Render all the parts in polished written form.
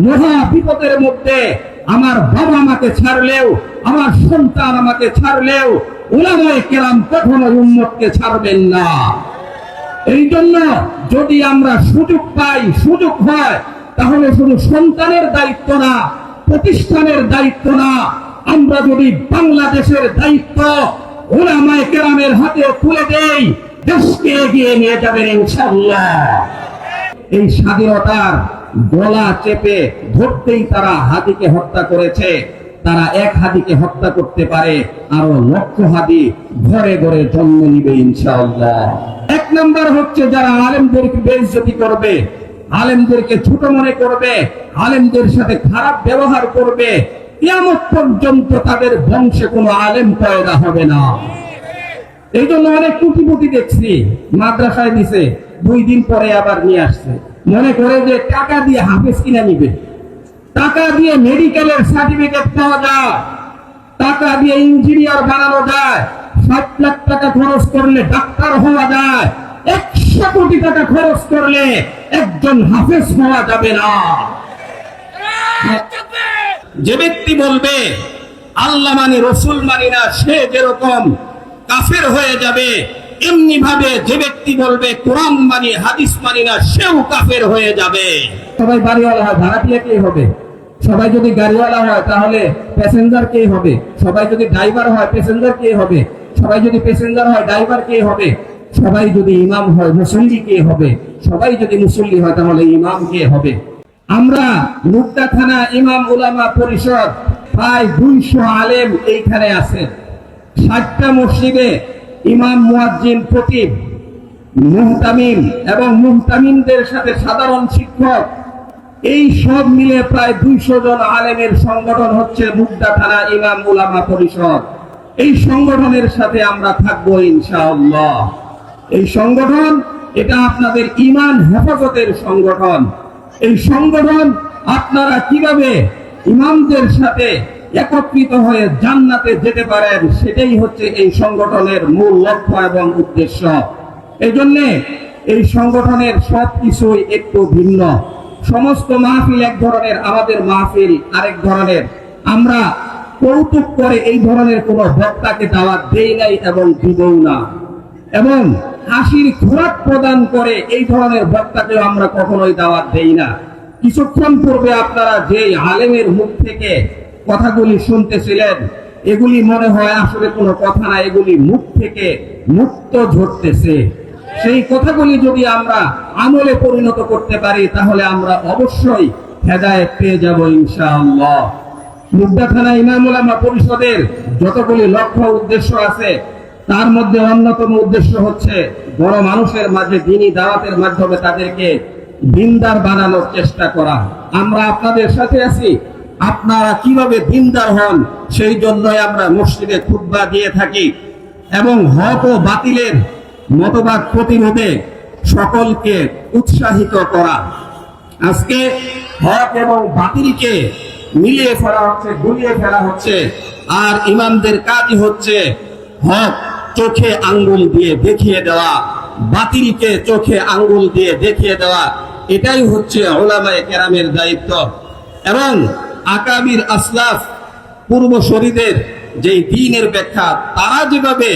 মহা বিপদের মধ্যে আমার বাবা আমাকে ছাড়লেও, আমার সন্তান আমাকে ছাড়লেও উলামায়ে কেরাম কখনো উম্মতকে ছাড়বেন না। এই জন্য যদি আমরা সুযোগ পাই, সুযোগ হয়, তাহলে শুধু সন্তানের দায়িত্ব না, প্রতিষ্ঠানের দায়িত্ব না, আমরা যদি বাংলাদেশের দায়িত্ব উলামায়ে কেরামের হাতে তুলে দেই, দেশকে এগিয়ে নিয়ে যাবেন ইনশাআল্লাহ। এই স্বাধীনতার গলা চেপে ধরতেই তারা হাদিকে হত্যা করেছে। তারা এক হাদিকে হত্যা করতে পারে, আরো লক্ষ হাদি ঘরে ঘরে জন্ম নিবে ইনশাআল্লাহ। এক নাম্বার হচ্ছে যারা আলেমদেরকে বেইজ্জতি করবে, আলেমদেরকে ছোট মনে করবে, আলেমদের সাথে খারাপ ব্যবহার করবে, কিয়ামত পর্যন্ত তাদের বংশে কোনো আলেম পয়দা হবে না। এই জন্য অনেক কুটিপুটি দেখছি, মাদ্রাসায় দিছে, 2 দিন পরে আবার নিয়ে আসছে, মনে করে যে টাকা দিয়ে হাফেজ কিনা নিবে, টাকা দিয়ে মেডিকেলের সার্টিফিকেট পাওয়া যায়, টাকা দিয়ে ইঞ্জিনিয়ার বানানো যায়, 7 লাখ টাকা খরচ করলে ডাক্তার হওয়া যায়, 100 কোটি টাকা খরচ করলে একজন হাফেজ হওয়া যাবে না। যে ব্যক্তি বলবে আল্লাহ মানি রসুল মানি না, সে যেরকম কাফের হয়ে যাবে, এমনি ভাবে যে ব্যক্তি বলবে কোরআন মানি হাদিস মানি না, সেও কাফের হয়ে যাবে। সবাই বাড়িওয়ালা হয়, ভাড়াটিয়া কে হবে? সবাই যদি গাড়িওয়ালা হয় তাহলে প্যাসেঞ্জার কে হবে? সবাই যদি ড্রাইভার হয় প্যাসেঞ্জার কে হবে? সবাই যদি প্যাসেঞ্জার হয় ড্রাইভার কে হবে? সবাই যদি ইমাম হয় মুসল্লি কে হবে? সবাই যদি মুসল্লি হয় তাহলে ইমাম কে হবে? আমরা মুক্তা থানা ইমাম উলামা পরিষদ প্রায় 200 আলেম এইখানে আছে। 60টা মসজিদে ইমাম, মুয়াজ্জিন, খতিব, মুহতামিম এবং মুহতামিমদের সাথে সাধারণ শিক্ষক, এই সব মিলে প্রায় 200 জন আলেমের সংগঠন হচ্ছে মুক্তা থানা ইমাম উলামা পরিষদ। এই সংগঠনের সাথে আমরা থাকবো ইনশাআল্লাহ। এই সংগঠন এটা আপনাদের ঈমান হেফাজতের সংগঠন। এই সংগঠন আপনারা কিভাবে ইমামদের সাথে একত্রিত হয়ে জান্নাতে যেতে পারেন, সেটাই হচ্ছে এই সংগঠনের মূল লক্ষ্য এবং উদ্দেশ্য। এই জন্য এই সংগঠনের সবকিছুই একটু ভিন্ন। সমস্ত মাহফিল এক ধরনের, আমাদের মাহফিল আরেক ধরনের। আমরা কৌতুক করে এই ধরনের কোন বক্তাকে দাওয়াত দেই নাই এবং দিবও না, এবং হাসির খোরাক প্রদান করে এই ধরনের বক্তাকেও আমরা কখনোই দাওয়াত দেই না। কিছুক্ষণ পূর্বে আপনারা যে আলেমের মুখ থেকে কথাগুলি শুনতেছিলেন, এগুলি মনে হয় আসলে কোনো কথা না, এগুলি মুখ থেকে মুক্ত ঝরতেছে। সেই কথাগুলি যদি আমরা আমলে পরিণত করতে পারি তাহলে আমরা অবশ্যই হেদায়েত পেয়ে যাব ইনশাআল্লাহ। মুক্তা থানা ইমাম উলামা পরিষদের যতগুলি লক্ষ্য উদ্দেশ্য আছে, তার মধ্যে অন্যতম উদ্দেশ্য হচ্ছে বড় মানুষের মাঝে দ্বীনি দাওয়াতের মাধ্যমে তাদেরকে দিনদার বানানোর চেষ্টা করা। আমরা আপনাদের সাথে আছি, আপনারা কিভাবে দিনদার হন সেই জন্যই আমরা মসজিদে খুতবা দিয়ে থাকি, এবং হক ও বাতিলের মতবাদ প্রতিরোধে সকলকে উৎসাহিত করা। আজকে হক এবং বাতিলকে মিলিয়ে ফেলা হচ্ছে, গুলিয়ে ফেলা হচ্ছে, আর ইমামদের কাজই হচ্ছে হক চোখে আঙ্গুল দিয়ে দেখিয়ে দেওয়া, বাতিলকে চোখে আঙ্গুল দিয়ে দেখিয়ে দেওয়া। এটাই হচ্ছে উলামায়ে কেরামের দায়িত্ব। এবং আকাবির আসলাফ পূর্বসূরীদের যে দ্বীনের ব্যাখ্যা, তারা যেভাবে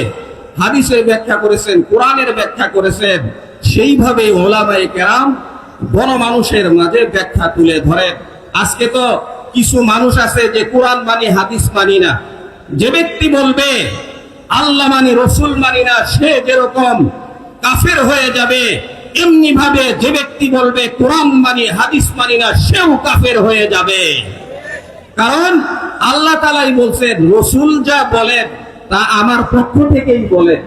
হাদিসের ব্যাখ্যা করেছেন, কোরআনের ব্যাখ্যা করেছেন, সেইভাবে উলামায়ে কেরাম গণমানুষের মাঝে ব্যাখ্যা তুলে ধরেন। আজকে তো কিছু মানুষ আছে যে কোরআন মানি হাদিস মানি না। যে ব্যক্তি বলবে আল্লাহ মানি রসুল মানি না, সে যেরকম কাফের হয়ে যাবে, এমনি ভাবে যে ব্যক্তি বলবে কোরআন মানি হাদিস মানি না, সেও কাফের হয়ে যাবে। কারণ আল্লাহ তাআলাই বলছেন, রসুল যা বলেন তা আমার পক্ষ থেকেই বলেন।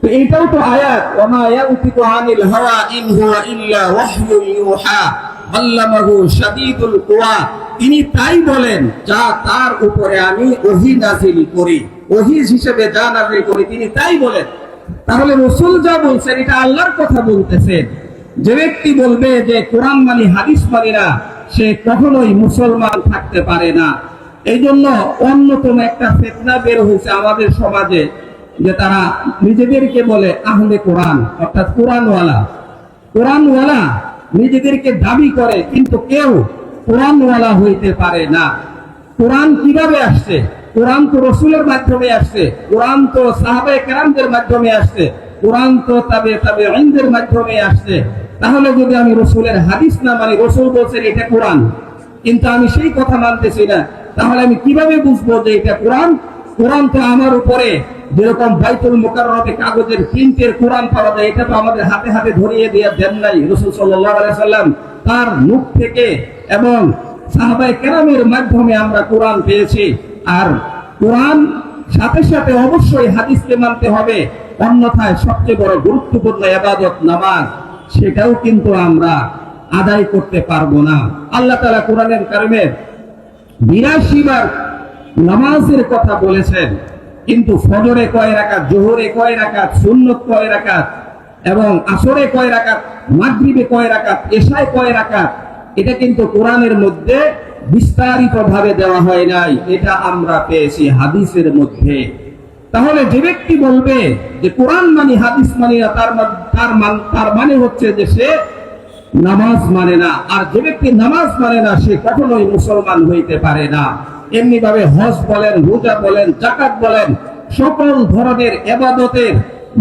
তো এটাও তো আয়াত, ওমা ইয়ানতিকু আনিল হাওয়া ইন হুয়া ইল্লা ওয়াহয়ুন ইউহা আল্লামাহু শাদীদুল কুওয়া। তিনি তাই বলেন যা তার উপরে আমি ওহী নাযিল করি, ওহী হিসেবে যা নাযিল করি তিনি তাই বলেন। তাহলে রাসূল যা বলছেন এটা আল্লাহর কথা বলতেছেন। যে ব্যক্তি বলবে যে কোরআন মানি হাদিস মানি না, সে কখনোই মুসলমান থাকতে পারে না। এই জন্য অন্যতম একটা ফিতনা বের হয়েছে আমাদের সমাজে, যে তারা নিজেদেরকে বলে আহলে কোরআন, অর্থাৎ কোরআনওয়ালা। কোরআনওয়ালা নিজেদেরকে দাবি করে, কিন্তু কেউ কোরআনওয়ালা হইতে পারে না। কোরআন কিভাবে আসছে? কোরআন তো রসুলের মাধ্যমে আসছে, কোরআন তো সাহাবায়ে কেরামদের মাধ্যমে আসছে, কোরআন তো তাবেঈনদের মাধ্যমে আসছে। তাহলে যদি আমি রসুলের হাদিস না মানি, রসুল বলছেন এটা কোরআন, কিন্তু আমি সেই কথা মানতেছি না, তাহলে আমি কিভাবে বুঝবো যে এটা কোরআন? কোরআন তো আমার উপরে যেরকম বাইতুল মুকাররমে কাগজের প্রিন্টের কোরআন পাওয়া যায়, এটা তো আমাদের হাতে হাতে ধরিয়ে দিয়ে দেন নাই রাসূল সাল্লাল্লাহু আলাইহি সাল্লাম। তার মুখ থেকে এবং সাহাবায়ে কেরামের মাধ্যমে আমরা কোরআন পেয়েছি। আর কোরআন সাথে সাথে অবশ্যই হাদিসকে মানতে হবে, অন্যথায় সবচেয়ে বড় গুরুত্বপূর্ণ ইবাদত নামাজ, সেটাও কিন্তু আমরা আদায় করতে পারবো না। আল্লাহ তাআলা কোরআনের কারিমে 82 বার নামাজের কথা বলেছেন, কিন্তু ফজরে কয় রাকাত, জোহরে কয় রাকাত, সুন্নত কয় রাকাত, এবং আসরে কয় রাকাত, মাগরিবে কয় রাকাত, এশায় কয় রাকাত, এটা কিন্তু কোরআনের মধ্যে বিস্তারিত ভাবে দেওয়া হয় নাই, এটা আমরা পেয়েছি হাদিসের মধ্যে। তাহলে যে ব্যক্তি বলবে যে কোরআন মানি হাদিস মানি না, তার মানে হচ্ছে যে সে নামাজ মানে না। আর যে ব্যক্তি নামাজ মানে না, সে কখনোই মুসলমান হইতে পারে না। এমনি ভাবে হজ বলেন, রোজা বলেন, যাকাত বলেন, সকল ধরনের ইবাদতের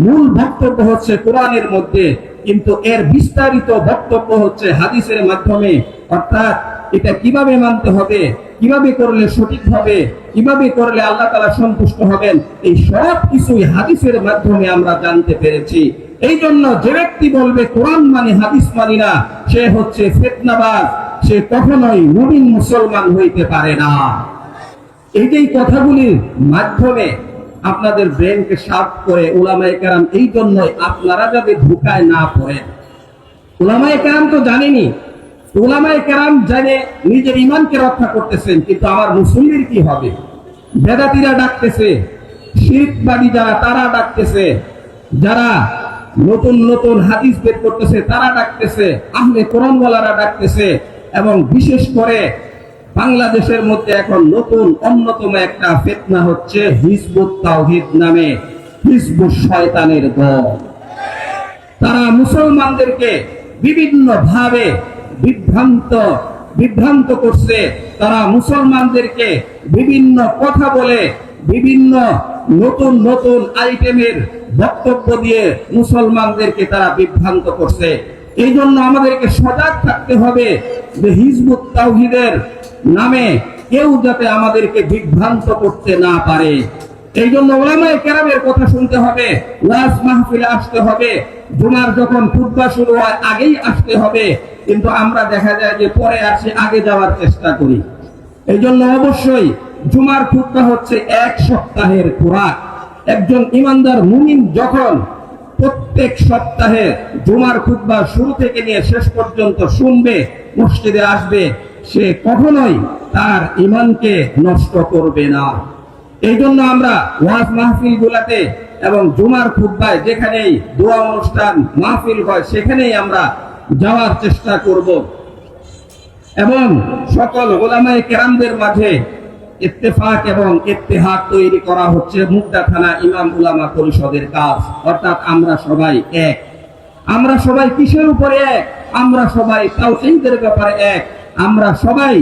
মূল বক্তব্য হচ্ছে কোরআনের মধ্যে, কিন্তু এর বিস্তারিত বক্তব্য হচ্ছে হাদিসের মাধ্যমে। অর্থাৎ এটা কিভাবে মানতে হবে, কিভাবে করলে সঠিক হবে, কিভাবে করলে আল্লাহ তাআলা সন্তুষ্ট হবেন, এই সব কিছুই হাদিসের মাধ্যমে আমরা জানতে পেরেছি। এই জন্য যে ব্যক্তি বলবে কোরআন মানে হাদিস মানি না, সে হচ্ছে ফিতনাবাজ, সে কখনোই মুমিন মুসলমান হইতে পারে না। এই যে কথাগুলির মাধ্যমে আপনাদের ব্রেনকে শার্প করে উলামায়ে কেরাম, এই জন্যই আপনারা যাতে ধোঁকায় না পড়েন। উলামায়ে কেরাম তো জানেনি, উলামায়ে কেরাম জানে নিজের ঈমানকে রক্ষা করতেছেন, কিন্তু আমার মুসলিমের কি হবে? বেদাতীরা ডাকতেছে, শিরকবাদী যারা তারা ডাকতেছে, যারা নতুন নতুন হাদিস বের করতেছে তারা ডাকতেছে, আহলে কোরআনওয়ালারা ডাকতেছে, এবং বিশেষ করে বাংলাদেশের মধ্যে এখন নতুন অন্যতম একটা ফিতনা হচ্ছে হিজবুত তাওহীদ নামে হিজবুত শয়তানের দল। তারা মুসলমানদেরকে বিভিন্ন ভাবে বিভ্রান্ত করছে। তারা মুসলমানদেরকে বিভিন্ন কথা বলে, বিভিন্ন নতুন নতুন আইটেমের বক্তব্য দিয়ে মুসলমানদেরকে তারা বিভ্রান্ত করছে। এই জন্য আমাদেরকে সজাগ থাকতে হবে যে হিজবুত তাওহীদের নামে কেউ যাতে আমাদেরকে বিভ্রান্ত করতে না পারে। এই জন্য উলামায়ে কেরামের কথা শুনতে হবে, ওয়াজ মাহফিলে আসতে হবে, জুমার যখন খুতবা শুরু হয় আগেই আসতে হবে, কিন্তু আমরা দেখা যায় যে পরে আসে, আগে যাওয়ার চেষ্টা করি। এই জন্য অবশ্যই জুমার খুতবা হচ্ছে এক সপ্তাহের খোরাক। একজন ইমানদার মুমিন যখন প্রত্যেক সপ্তাহে জুমার খুতবা শুরু থেকে নিয়ে শেষ পর্যন্ত শুনবে, মসজিদে আসবে, সে কখনোই তার ঈমানকে নষ্ট করবে না। এই জন্য আমরা ওয়াজ মাহফিল গুলাতে এবং জুমার খুতবায় যেখানেই দোয়া অনুষ্ঠান মাহফিল হয় সেখানেই আমরা যাওয়ার চেষ্টা করব, এবং সকল উলামায়ে কেরামদের মাঝে ইত্তেফাক এবং ইত্তেহাদ তৈরি করা হচ্ছে মুগদা থানা ইমাম উলামা পরিষদের কাজ। অর্থাৎ আমরা সবাই এক। আমরা সবাই কিসের উপরে এক? আমরা সবাই তাওহীদের ব্যাপারে এক, আমরা সবাই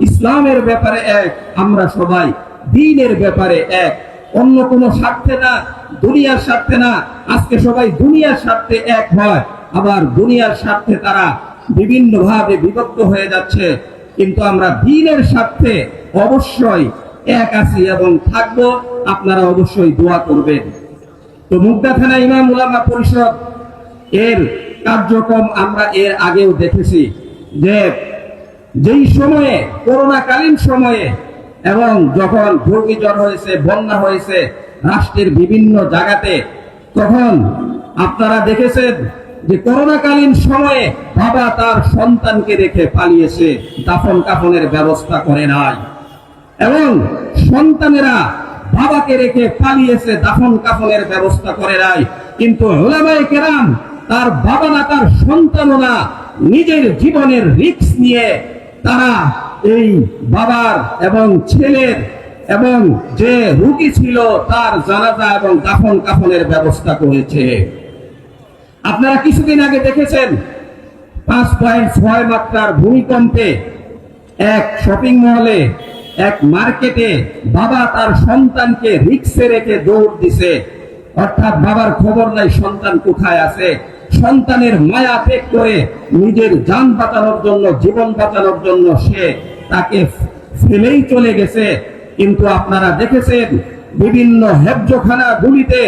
ইসলামের ব্যাপারে এক, আমরা সবাই দ্বীনের ব্যাপারে এক। অন্য কোনো স্বার্থে না, দুনিয়ার স্বার্থে না। আজকে সবাই দুনিয়ার স্বার্থে এক হয়, আবার দুনিয়ার স্বার্থে তারা বিভিন্ন ভাবে বিভক্ত হয়ে যাচ্ছে, কিন্তু আমরা দ্বীনের স্বার্থে অবশ্যই এক আছি এবং থাকবো। আপনারা অবশ্যই দোয়া করবেন। তো মুগদা থানা ইমাম উলামা পরিষদ এর কার্যক্রম আমরা এর আগেও দেখেছি, যে যেই সময়ে করোনাকালীন সময়ে এবং যখন ঘূর্ণিঝড় হয়েছে, বন্যা হয়েছে রাষ্ট্রের বিভিন্ন জায়গাতে, তখন আপনারা দেখেছেন যে করোনাকালীন সময়ে বাবা তার সন্তানকে রেখে পালিয়েছে, দাফন কাফনের ব্যবস্থা করে নাই, এবং সন্তানেরা বাবাকে রেখে পালিয়েছে, দাফন কাফনের ব্যবস্থা করে নাই। কিন্তু উলামায়ে কেরাম তার বাবা না, তার সন্তানও না, নিজের জীবনের রিস্ক নিয়ে তারা এই বাবার এবং ছেলের এবং যে রোগী ছিল তার জানাজা এবং দাফন কাফনের ব্যবস্থা করেছে। আপনারা কিছুদিন আগে দেখেছেন 5.6 মাত্রার ভূমিকম্পে এক শপিং মলে, এক মার্কেটে বাবা তার সন্তানকে রিক্সে রেখে দৌড় দিছে, অর্থাৎ বাবার খবর নাই সন্তান কোথায় আছে। সন্তানের মায়া ত্যাগ করে নিজের জান বাঁচানোর জন্য, জীবন বাঁচানোর জন্য সে তাকে ফেলেই চলে গেছে। কিন্তু আপনারা দেখেছেন বিভিন্ন হেফজখানা গুলিতে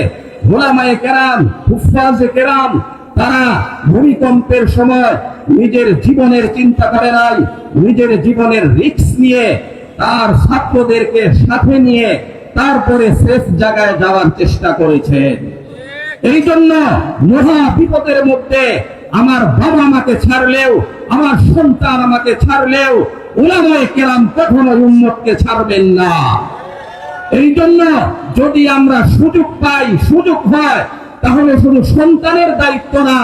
ওলামায়ে কেরাম, হুফাজে কেরাম তারা ভূমিকম্পের সময় নিজের জীবনের চিন্তা করে নাই, নিজের জীবনের রিস্ক নিয়ে তার ছাত্রদেরকে সাথে নিয়ে তারপরে সেফ জায়গায় যাওয়ার চেষ্টা করেছেন। এই জন্য মহা বিপদের মধ্যে আমার বাবা আমাকে ছাড়লেও, আমার সন্তান আমাকে ছাড়লেও উলামায়ে কেরাম কখনো উম্মতকে ছাড়বেন না। এই জন্য যদি আমরা সুযোগ পাই, সুযোগ হয়, তাহলে শুধু সন্তানের দায়িত্ব না,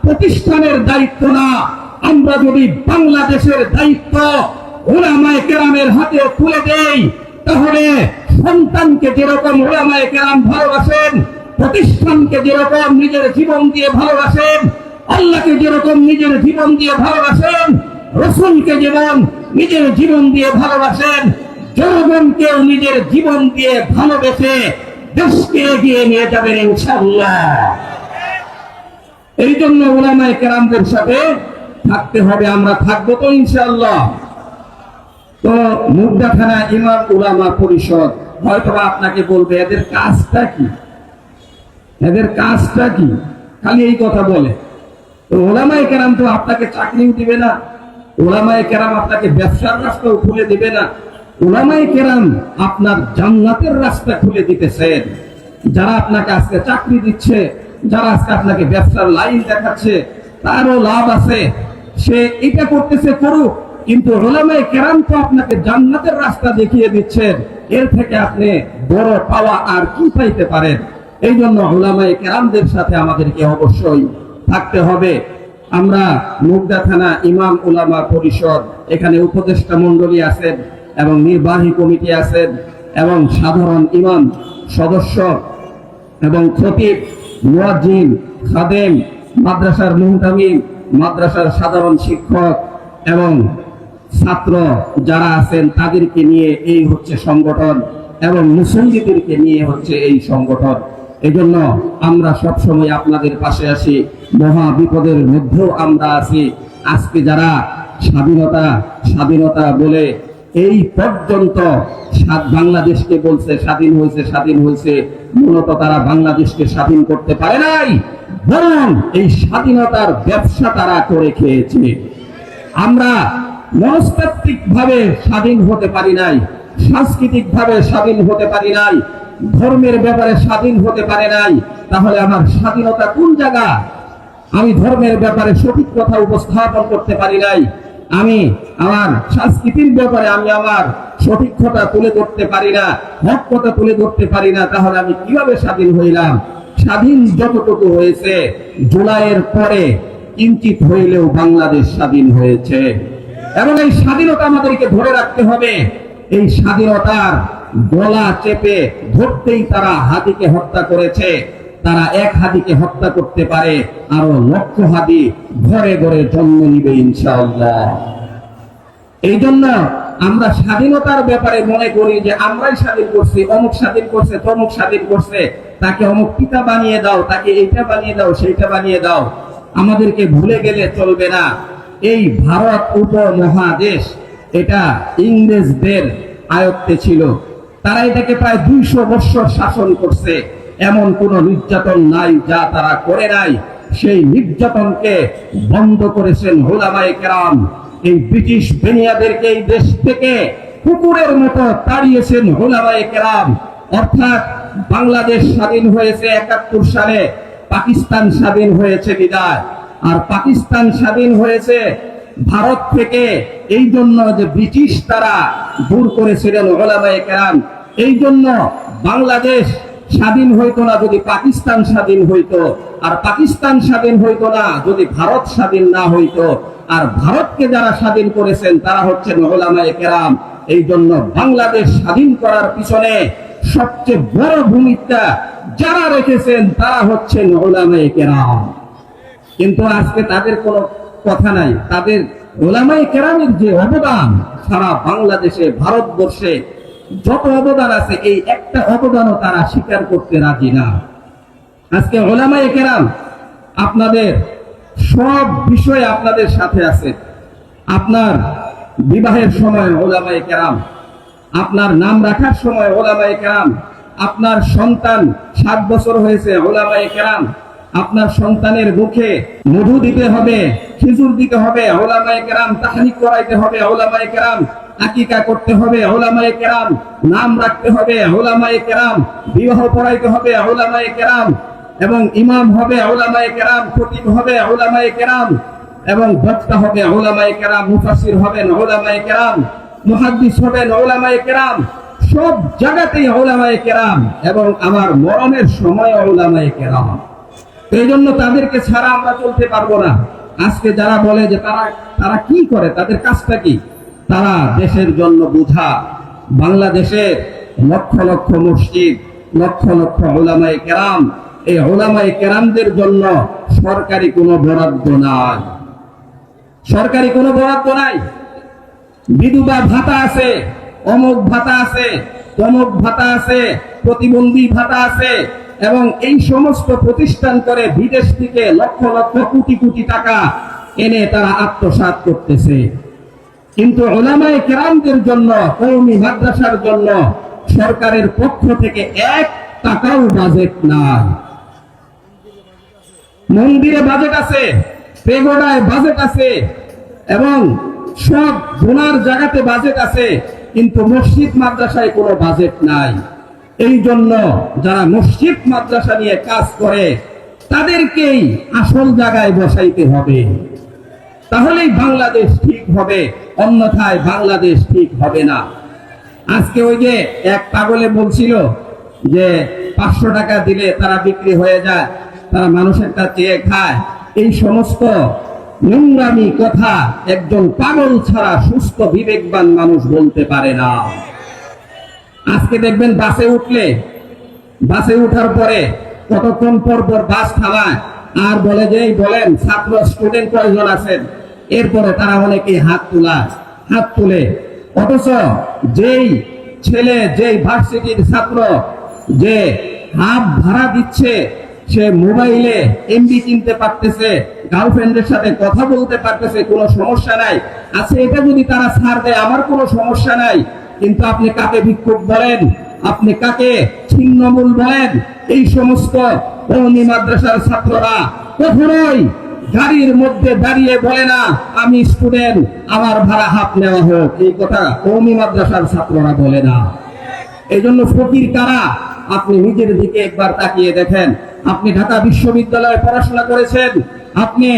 প্রতিষ্ঠানের দায়িত্ব না, আমরা যদি বাংলাদেশের দায়িত্ব উলামায়ে কেরামের হাতে তুলে দেই, তাহলে সন্তানকে যেরকম উলামায়ে কেরাম ভালোবাসেন, প্রতিষ্ঠানকে যেরকম নিজের জীবন দিয়ে ভালোবাসেন, আল্লাহকে যেরকম নিজের জীবন দিয়ে ভালোবাসেন, রাসূলকে যেমন নিজের জীবন দিয়ে ভালোবাসেন, জনগণকেও নিজের জীবন দিয়ে ভালোবেসে দেশকে এগিয়ে নিয়ে যাবেন ইনশাআল্লাহ। এই জন্য উলামায়ে কেরামদের সাথে থাকতে হবে। আমরা থাকবো তো ইনশাআল্লাহ। তো মুগদা থানা ইমাম উলামা পরিষদ হয়তো আপনাকে বলবে এদের কাজটা কি, এদের কাজটা কি, খালি এই কথা বলে। তো ওলামায়ে কেরাম তো আপনাকে চাকরিও দিবে না, ওলামায়ে কেরাম আপনাকে ব্যবসার রাস্তাও খুলে দিবে না। ওলামায়ে কেরাম আপনার জান্নাতের রাস্তা খুলে দিতেছেন। যারা আপনাকে আজকে চাকরি দিচ্ছে, যারা আজকে আপনাকে ব্যবসার লাইন দেখাচ্ছে, তারও লাভ আছে, সে এটা করতেছে করুক, কিন্তু ওলামায়ে কেরাম তো আপনাকে জান্নাতের রাস্তা দেখিয়ে দিচ্ছেন। এর থেকে আপনি বড় পাওয়া আর কি পাইতে পারেন? এই জন্য উলামায়ে কেরামদের সাথে আমাদেরকে অবশ্যই থাকতে হবে। আমরা মুগদা থানা ইমাম উলামা পরিষদ, এখানে উপদেষ্টা মণ্ডলী আছেন এবং নির্বাহী কমিটি আছেন এবং সাধারণ ইমাম সদস্য এবং খতিব, মুয়াজ্জিন, খাদেম, মাদ্রাসার মুহতামিম, মাদ্রাসার সাধারণ শিক্ষক এবং ছাত্র যারা আছেন তাদেরকে নিয়ে এই হচ্ছে সংগঠন এবং মুসল্লিদেরকে নিয়ে হচ্ছে এই সংগঠন। এই জন্য আমরা সবসময় আপনাদের পাশে আছি, মহা বিপদের মধ্যেও আমরা আছি। আজকে যারা স্বাধীনতা স্বাধীনতা বলে এই পর্যন্ত বাংলাদেশকে বলছে স্বাধীন হয়েছে, স্বাধীন হয়েছে, মূলত তারা বাংলাদেশকে স্বাধীন করতে পারে নাই, বরং এই স্বাধীনতার ব্যবসা তারা করে খেয়েছে। আমরা মনস্তাত্ত্বিক ভাবে স্বাধীন হতে পারি নাই, সাংস্কৃতিক ভাবে স্বাধীন হতে পারি নাই, ধর্মের ব্যাপারে স্বাধীন হতে পারে নাই। তাহলে আমার স্বাধীনতা কোন জায়গা? আমি ধর্মের ব্যাপারে সঠিক কথা উপস্থাপন করতে পারি নাই, আমি আমার সংস্কৃতির ব্যাপারে আমি আমার সঠিক কথা তুলে ধরতে পারি না, হক কথা তুলে ধরতে পারি না, তাহলে আমি কিভাবে স্বাধীন হইলাম? স্বাধীন যতটুকু হয়েছে জুলাইয়ের পরে কিঞ্চিত হইলেও বাংলাদেশ স্বাধীন হয়েছে এবং এই স্বাধীনতা আমাদেরকে ধরে রাখতে হবে। এই স্বাধীনতার গলা চেপে ধরতেই তারা হাদিকে হত্যা করেছে। তারা এক হাদিকে হত্যা করতে পারে, আরো লক্ষ হাদি ঘরে ঘরে জন্ম নিবে ইনশাআল্লাহ। এই জন্য আমরা স্বাধীনতার ব্যাপারে মনে করি যে আমরাই স্বাধীন করছি, অমুক স্বাধীন করছে, তমুক স্বাধীন করছে, তাকে অমুক পিতা বানিয়ে দাও, তাকে এইটা বানিয়ে দাও, সেইটা বানিয়ে দাও। আমাদেরকে ভুলে গেলে চলবে না। এই ভারত উপমহাদেশ এটা ইংরেজদের আয়ত্তে ছিল, তারা এটাকে প্রায় 200 বছর শাসন করছে। এমন কোন নির্যাতন নাই যা তারা করে নাই। সেই নির্যাতনকে বন্ধ করেছেন উলামায়ে কেরাম। এই ব্রিটিশ বেনিয়াদেরকে এই দেশ থেকে কুকুরের মতো তাড়িয়েছেন উলামায়ে কেরাম। অর্থাৎ বাংলাদেশ স্বাধীন হয়েছে 71 সালে, পাকিস্তান স্বাধীন হয়েছে বিদায়। আর পাকিস্তান স্বাধীন হয়েছে ভারত থেকে এই জন্য যে ব্রিটিশ তারা দূর করেছিলেন উলামায়ে কেরাম। এই জন্য বাংলাদেশ স্বাধীন হইতো না যদি পাকিস্তান স্বাধীন হইতো, আর পাকিস্তান স্বাধীন হইতো না যদি ভারত স্বাধীন না হইতো। আর ভারতকে যারা স্বাধীন করেছেন তারা হচ্ছেন উলামায়ে কেরাম। এই জন্য বাংলাদেশ স্বাধীন করার পিছনে সবচেয়ে বড় ভূমিকা যারা রেখেছেন তারা হচ্ছেন উলামায়ে কেরাম। কিন্তু আজকে তাদের কোনো কথা নাই, তাদের ওলামায়ে কেরামের যে অবদান সারা বাংলাদেশে ভারতবর্ষে যত অবদান আছে, এই একটা অবদানও তারা স্বীকার করতে রাজি না। আজকে ওলামায়ে কেরাম আপনাদের সব বিষয়ে আপনাদের সাথে আছে। আপনার বিবাহের সময় ওলামায়ে কেরাম, আপনার নাম রাখার সময় ওলামায়ে কেরাম, আপনার সন্তান 7 বছর হয়েছে ওলামায়ে কেরাম, আপনার সন্তানের মুখে মধু দিতে হবে, খেজুর দিতে হবে, ওলামায়ে কেরাম, তাহনিক করাইতে হবে ওলামায়ে কেরাম, আকিকা করতে হবে ওলামায়ে কেরাম, নাম রাখতে হবে ওলামায়ে কেরাম, বিবাহ পড়াইতে হবে ওলামায়ে কেরাম, এবং ইমাম হবে ওলামায়ে কেরাম, খতিব হবে ওলামায়ে কেরাম, এবং বক্তা হবে ওলামায়ে কেরাম, মুফাসসির হবেন ওলামায়ে কেরাম, মুহাদ্দিস হবেন ওলামায়ে কেরাম। সব জায়গাতেই ওলামায়ে কেরাম, এবং আমার মরণের সময় ওলামায়ে কেরাম। এই জন্য তাদেরকে ছাড়া আমরা চলতে পারবো না। আজকে যারা বলে যে তারা কি করে, তাদের কাজটা কি, তারা দেশের জন্য বোঝা। বাংলাদেশের লক্ষ লক্ষ মসজিদ, লক্ষ লক্ষ ওলামায়ে কেরাম, এই ওলামায়ে কেরামদের জন্য সরকারি কোনো বরাদ্দ নাই, সরকারি কোনো বরাদ্দ নাই। বিধবা ভাতা আছে, অমুক ভাতা আছে, তমুক ভাতা আছে, প্রতিবন্ধী ভাতা আছে, এবং এই সমস্ত প্রতিষ্ঠান করে বিদেশ থেকে লক্ষ লক্ষ কোটি কোটি টাকা এনে তারা আত্মসাৎ করতেছে। কিন্তু ওলামায়ে কেরামদের জন্য, কওমি মাদ্রাসার জন্য সরকারের পক্ষ থেকে 1 টাকাও বাজেট নাই। মন্দিরে বাজেট আছে, পেগোডায় বাজেট আছে, এবং সব গুনার জায়গাতে বাজেট আছে, কিন্তু মসজিদ মাদ্রাসায় কোনো বাজেট নাই। এই জন্য যারা মসজিদ মাদ্রাসা নিয়ে কাজ করে তাদেরকেই আসল জায়গায় বসাইতে হবে, তাহলেই বাংলাদেশ ঠিক হবে, অন্যথায় বাংলাদেশ ঠিক হবে না। আজকে ওই যে এক পাগলে বলছিল যে 500 টাকা দিলে তারা বিক্রি হয়ে যায়, তারা মানুষের কাছে চেয়ে খায়। এই সমস্ত নোংরামি কথা একজন পাগল ছাড়া সুস্থ বিবেকবান মানুষ বলতে পারে না। আজকে দেখবেন বাসে উঠার পরে কতক্ষণ পর পর বাস থামায় আর বলে যে বলেন ছাত্র স্টুডেন্ট কয়জন আছেন, এরপরে তারা অনেকে হাত তুলে। অথচ যেই ছেলে, যেই ভার্সিটির ছাত্র যে হাফ ভাড়া দিচ্ছে, সে মোবাইলে এমবি কিনতে পারতেছে, গার্লফ্রেন্ডের সাথে কথা বলতে পারতেছে, কোনো সমস্যা নাই। আচ্ছা, এটা যদি তারা ছাড় দেয় আমার কোনো সমস্যা নাই, কিন্তু আপনি কাকে ভিক্ষুক বলেন, আপনি কাকে ছিন্নমূল বলেন? এই সমস্ত কওমি মাদ্রাসার ছাত্ররা কখনোই গাড়ির মধ্যে দাঁড়িয়ে বলে না আমি স্টুডেন্ট, আমার ভাড়া হাফ নেওয়া হোক। এই কথা কওমি মাদ্রাসার ছাত্ররা বলে না। এই জন্য ফকির কারা, আপনি নিজের দিকে একবার তাকিয়ে দেখেন। আপনি ঢাকা বিশ্ববিদ্যালয়ে পড়াশোনা করেছেন, আপনি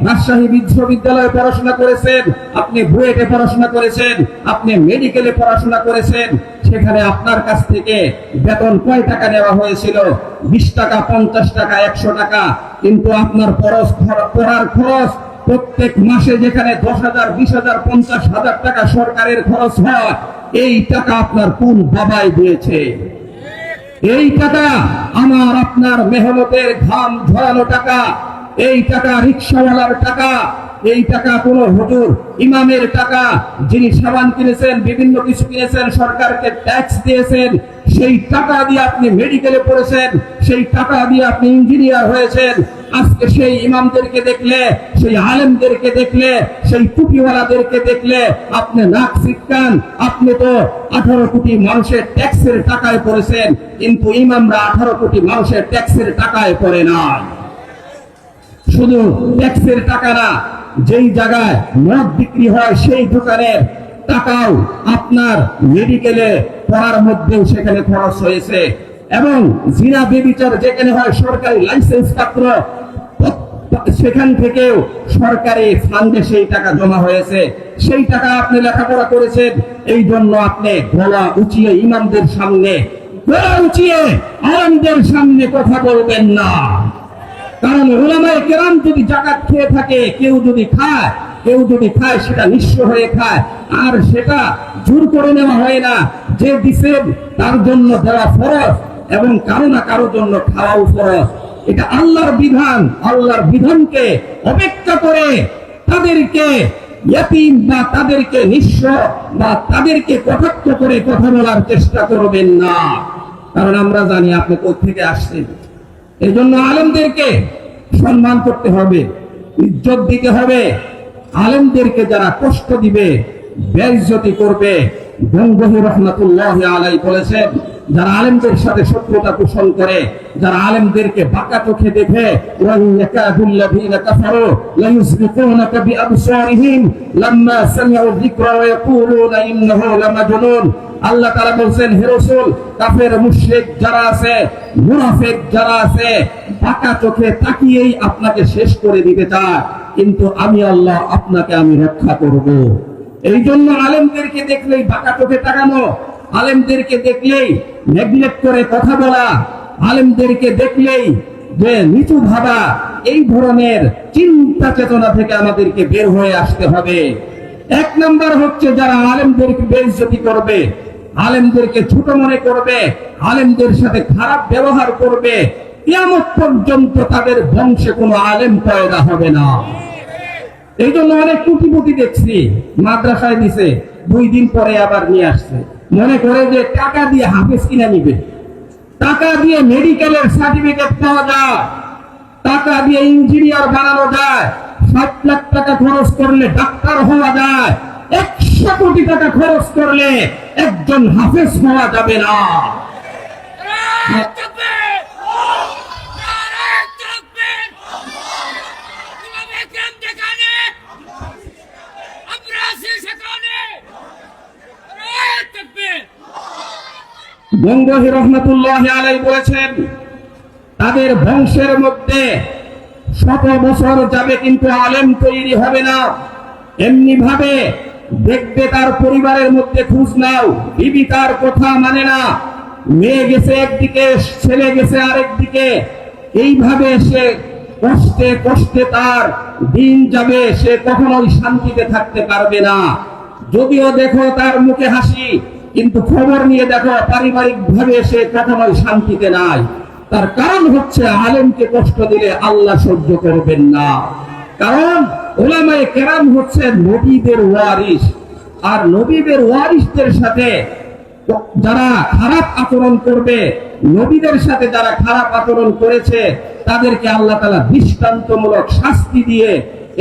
রাজশাহী বিশ্ববিদ্যালয়ে পড়াশোনা করেছেন, আপনি বুয়েটে পড়াশোনা করেছেন, আপনি মেডিকেলে পড়াশোনা করেছেন। সেখানে আপনার কাছ থেকে বেতন কয় টাকা নেওয়া হয়েছিল? 20 টাকা, 50 টাকা, 100 টাকা। কিন্তু আপনার পড়ার খরচ প্রত্যেক মাসে যেখানে 10,000, 20,000, 50,000 টাকা সরকারের খরচ হয়, এই টাকা আপনার কোন বাবাই দিয়েছে? এই টাকা আমার আপনার মেহনতের ঘাম ঝরানো টাকা, এই টাকা রিকশাওয়ালার টাকা, এই টাকা কোনো হুজুর ইমামের টাকা, যিনি সাবান কিনেছেন, বিভিন্ন কিছু কিনেছেন, সরকারকে ট্যাক্স দিয়েছেন, সেই টাকা দিয়ে আপনি মেডিকেলে পড়েছেন, সেই টাকা দিয়ে আপনি ইঞ্জিনিয়ার হয়েছেন। আজকে সেই ইমামদেরকে দেখলে, সেই আলেমদেরকে দেখলে, সেই টুপিওয়ালাদেরকে দেখলে আপনি নাক সিটকান। আপনি তো 18 কোটি মানুষের ট্যাক্সের টাকায় পড়েছেন, কিন্তু ইমামরা 18 কোটি মানুষের ট্যাক্সের টাকায় পড়ে না। শুধু ট্যাক্সের টাকা না, যেই জায়গায় মদ বিক্রি হয় সেই দোকানের টাকাও আপনার মেডিকেলে পড়ার মধ্যেও সেখানে খরচ হয়েছে, এবং জিনা বেবিচার যেখানে হয় সরকারি লাইসেন্স পত্র, সেখান থেকেও সরকারি ফান্ডে সেই টাকা জমা হয়েছে। সেই টাকা আপনি লেখাপড়া করেছেন, এই জন্য আপনি গলা উঁচিয়ে ইমামদের সামনে, গলা উঁচিয়ে আলেমদের সামনে কথা বলবেন না। কারণ উলামায়ে কেরাম যদি যাকাত খেয়ে থাকে, কেউ যদি খায় সেটা নিঃস্ব হয়ে খায়, আর সেটা জোর করে নেওয়া হয় না। যে দিছেন তার জন্য দেওয়া ফরজ, এবং কারো না কারো জন্য খাওয়াও ফরজ। এটা আল্লাহর বিধান। আল্লাহর বিধানকে অপেক্ষা করে তাদেরকে ইয়তীম বা তাদেরকে নিঃস্ব বা তাদেরকে কটাক্ষ করে কথা বলার চেষ্টা করবেন না, কারণ আমরা জানি আপনি কোথা থেকে আসছেন। এই জন্য আলেমদেরকে সম্মান করতে হবে, ইজ্জত দিতে হবে। আলেমদেরকে যারা কষ্ট দিবে, বেইজ্জতি করবে, গঙ্গোহী রাহমাতুল্লাহি আলাইহি বলেছেন, যারা আলেমদের সাথে শত্রুতা পোষণ করে, যারা আলেমদেরকে বাঁকা চোখে দেখে, ওয়ান ইয়াকাদুল্লাযীনা কাফারু লা ইউযলিকুনাকা বিআবসারিহিম লাম্মা সামি'উ যিকরা ওয়া ইয়াকুলুনা ইন্নাহু লামাজনুন। আল্লাহ তাআলা বলেন, হে রাসূল, কাফের মুশরিক যারা আছে, মুনাফিক যারা আছে, বাঁকা চোখে তাকিয়েই আপনাকে শেষ করে দিতে চায়, কিন্তু আমি আল্লাহ আপনাকে আমি রক্ষা করব। এই জন্য আলেমদেরকে দেখলেই বাঁকা চোখে তাকানো, আলেমদেরকে দেখলেই নেগলেক্ট করে কথা বলা, আলেমদেরকে দেখলেই যে নিচু ভাবা, এই ধরনের চিন্তা চেতনা থেকে আমাদেরকে বের হয়ে আসতে হবে। এক নাম্বার হচ্ছে যারা আলেমদেরকে বেইজ্জতি করবে, আলেমদেরকে ছোট মনে করবে, আলেমদের সাথে খারাপ ব্যবহার করবে, কিয়ামত পর্যন্ত তাদের বংশে কোনো আলেম পয়দা হবে না। এই জন্য অনেক কোটিপতি দেখছি মাদ্রাসায় দিছে, 2 দিন পরে আবার নিয়ে আসছে, মনে করে যে টাকা দিয়ে হাফেজ কিনা নিবে, টাকা দিয়ে মেডিকেলের সার্টিফিকেট পাওয়া যায়, টাকা দিয়ে ইঞ্জিনিয়ার বানানো যায়, 7 লাখ টাকা খরচ করলে ডাক্তার হওয়া যায়, 100 কোটি টাকা খরচ করলে একজন হাফেজ হওয়া যাবে না। গঙ্গোহী রাহমাতুল্লাহি আলাইহি বলেছেন, তাদের বংশের মধ্যে 100 বছর যাবে কিন্তু আলেম তৈরি হবে না। এমনি ভাবে দেখবে তার পরিবারের মধ্যে খোঁজ নাও, বিবি তার কথা মানে না, মেয়ে গেছে একদিকে, ছেলে গেছে আরেকদিকে, এইভাবে সে কষ্টে কষ্টে তার দিন যাবে, সে কখনোই শান্তিতে থাকতে পারবে না। যদিও দেখো তার মুখে হাসি, কিন্তু খবর নিয়ে দেখো পারিবারিক ভাবে সে কখনোই শান্তিতে নাই। তার কারণ হচ্ছে আলেমকে কষ্ট দিলে আল্লাহ সহ্য করবেন না। কারণ উলামায়ে কেরাম হচ্ছে নবীদের ওয়ারিস, আর নবীদের ওয়ারিসদের সাথে যারা খারাপ আচরণ করবে, নবীদের সাথে যারা খারাপ আচরণ করেছে, তাদেরকে আল্লাহ তাআলা দৃষ্টান্তমূলক শাস্তি দিয়ে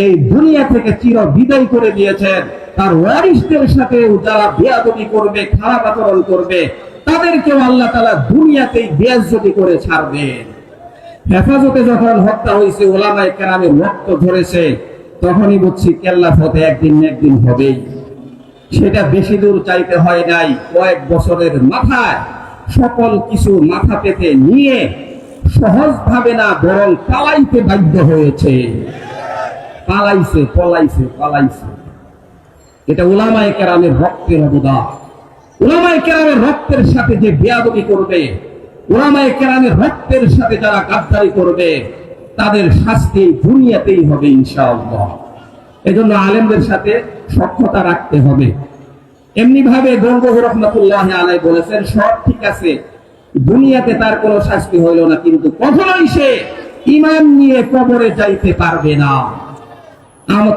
এই দুনিয়া থেকে চির বিদায় করে দিয়েছেন। তার ওয়ারিসদের সাথে যারা বেয়াদবি করবে, খারাপ আচরণ করবে, তাদেরকেও আল্লাহ তাআলা দুনিয়াতেই বেইজ্জতি করে ছাড়বেন। হেফাজতে যখন হত্যা হয়েছে, উলামায়ে কেরামের রক্ত ঝরেছে, তখনই বুঝছি কেল্লা ফতে একদিন না একদিন হবেই। সেটা বেশি দূর চাইতে হয় নাই, কয়েক বছরের মাথায় সকল কিছু মাথা পেতে নিয়ে সহজ ভাবে না, বরং পালাইতে বাধ্য হয়েছে। পালাইছে, পলাইছে, পালাইছে। এটা উলামায়ে কেরামের রক্তের অবদান। উলামায়ে কেরামের রক্তের সাথে যে বেয়াদবি করবে, উলামায়ে কেরামের রক্তের সাথে যারা গাদ্দারি করবে, তাদের শাস্তি দুনিয়াতেই হবে ইনশাআল্লাহ। এজন্য আলেমদের সাথে সখ্যতা রাখতে হবে। এমনি ভাবে গঙ্গোহী রাহমাতুল্লাহি আলাইহি বলেছেন, সব ঠিক আছে, দুনিয়াতে তার কোনো শাস্তি হইল না, কিন্তু কখনোই সে ঈমান নিয়ে কবরে যাইতে পারবে না।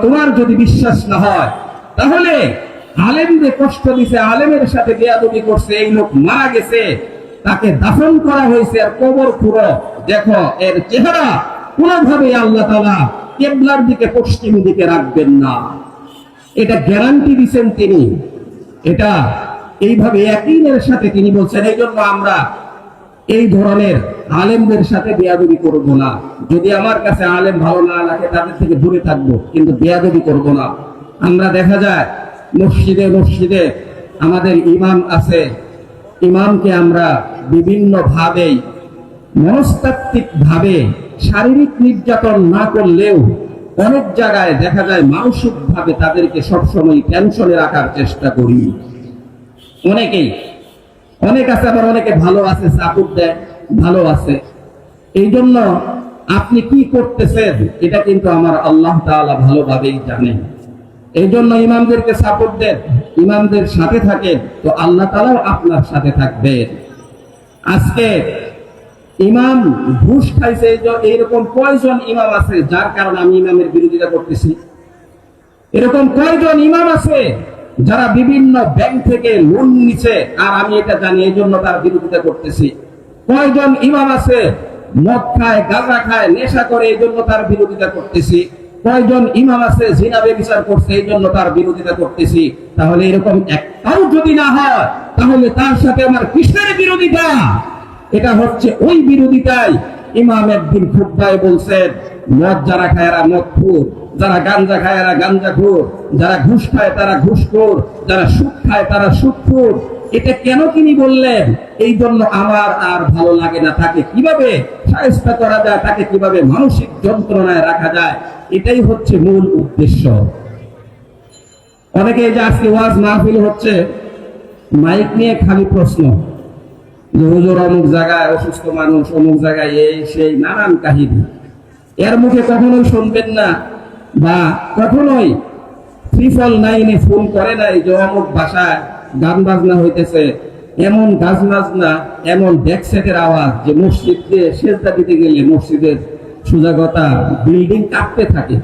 তোমার যদি বিশ্বাস না হয়, তাহলে আলেমদের কষ্ট দিছে, আলেমের সাথে বেয়াদবি করছে, এই লোক মারা গেছে, তাকে দাফন করা হয়েছে, আর কবর পুরো দেখো, এর চেহারা কোনোভাবে আল্লাহ তাআলা কিবলার দিকে, পশ্চিম দিকে রাখবেন না। এটা গ্যারান্টি দিচ্ছেন তিনি, এটা এইভাবে ইয়াকিনের সাথে তিনি বলছেন। এই জন্য আমরা এই ধরনের আলেমদের সাথে বেয়াদবি করব না। যদি আমার কাছে আলেম ভালো না লাগে, তাদের থেকে দূরে থাকবো, কিন্তু বেয়াদবি করব না। আমরা দেখা যায় মসজিদে মসজিদে আমাদের ইমাম আছে, ইমামকে আমরা বিভিন্ন ভাবেই, মনস্তাত্ত্বিক ভাবে শারীরিক নির্যাতন না করলেও অনেক জায়গায় দেখা যায় মানসিক ভাবে তাদেরকে সবসময় টেনশনে রাখার চেষ্টা করি। অনেকেই, অনেক আছে, আবার অনেকে ভালো আছে, সাপোর্ট দেয়, ভালো আছে। এই জন্য আপনি কি করতেছেন এটা কিন্তু আমার আল্লাহ তাআলা ভালোভাবেই জানেন। এই জন্য ইমামদেরকে সাপোর্ট দেন, ইমামদের সাথে থাকেন, তো আল্লাহ তাআলাও আপনার সাথে থাকবেন। আজকে ইমাম ঘুষ খাইছে, এইরকম কয়জন ইমাম আছে যার কারণে আমি ইমামের বিরোধিতা করতেছি? এরকম কয়জন ইমাম আছে যারা বিভিন্ন ব্যাংক থেকে লোন নিছে, আর আমি এটা জানি, এই জন্য তার বিরোধিতা করতেছি। কয়জন ইমাম আছে মদ খায়, গাঁজা খায়, নেশা করে, এই জন্য তার বিরোধিতা করতেছি। কয়জন ইমাম আছে জিনা ব্যভিচার করছে, এই জন্য তার বিরোধিতা করতেছি। তাহলে এরকম একটাও যদি না হয়, তাহলে তার সাথে আমার কিসের বিরোধিতা? এটা হচ্ছে ওই বিরোধিতাই ইমাম একদিন খুতবায় বলছেন, মদ যারা খায় এরা মদখোর, যারা গাঞ্জা খায় এরা গাঞ্জাখোর, যারা ঘুষ খায় তারা ঘুষখোর, যারা সুদ খায় তারা সুদখোর। এটা কেন তিনি বললেন? এই জন্য আমার আর ভালো লাগে না, তাকে কিভাবে শায়েস্ত করা যায়, তাকে কিভাবে মানসিক যন্ত্রণায় রাখা যায়, এটাই হচ্ছে মূল উদ্দেশ্য। অনেকে যে আজকে ওয়াজ মাহফিল হচ্ছে, মাইক নিয়ে খালি প্রশ্ন যে হুজুর অমুক জায়গায় অসুস্থ মানুষ, অমুক জায়গায় এই সেই নানান কাহিনী। এর মুখে কখনোই শুনবেন না, বা কখনোই 999 ফোন করে নাই যে অমুক ভাষায় গান বাজনা হইতেছে, এমন গান বাজনা, এমন ডেকসেটের আওয়াজ যে মসজিদে সেজদা দিতে গেলে মসজিদের সুজাগতা বিল্ডিং কাঁপতে থাকে।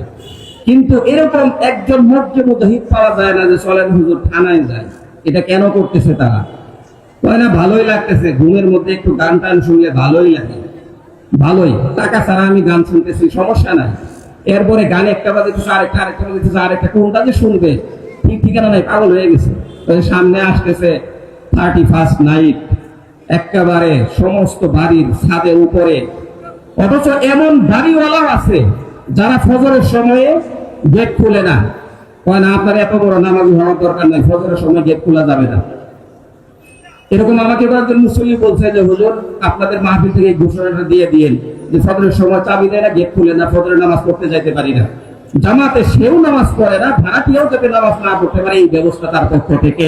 কিন্তু এরকম একজন মসজিদ মুজাহিদ পাওয়া যায় না যে চলেন হুজুর থানায় যায়। এটা কেন করতেছে তারা? কয় না ভালোই লাগতেছে, ঘুমের মধ্যে একটু গান টান শুনলে ভালোই লাগে, ভালোই, টাকা ছাড়া আমি গান শুনতেছি, সমস্যা নাই। এরপরে গান একটা বাজেছে, আরেকটা বাজেছে, আরেকটা, কোনটা যে শুনবে ঠিক ঠিকানা নাই, পাগল হয়ে গেছে। সামনে আসতেছে 31st নাইট, একেবারে সমস্ত বাড়ির ছাদের উপরে। অথচ এমন বাড়িওয়ালাও আছে যারা ফজরের সময়ে গেট খুলে না। কয় না আপনার এত বড় নামাজি হওয়ার দরকার নাই, ফজরের সময় গেট খোলা যাবে না। এরকম আমাকে কয়েকজন মুসল্লি বলছে যে হুজুর আপনাদের মাহফিল থেকে ঘোষণাটা দিয়ে দিয়েন যে ফজরের সময় চাবি দেয় না, গেট খুলে না, ফজরের নামাজ পড়তে যাইতে পারি না। জামাতে সেও নামাজ পড়ে না, ভাড়াটিয়াও যাতে নামাজ না পড়তে পারে, এই ব্যবস্থা তার পক্ষ থেকে।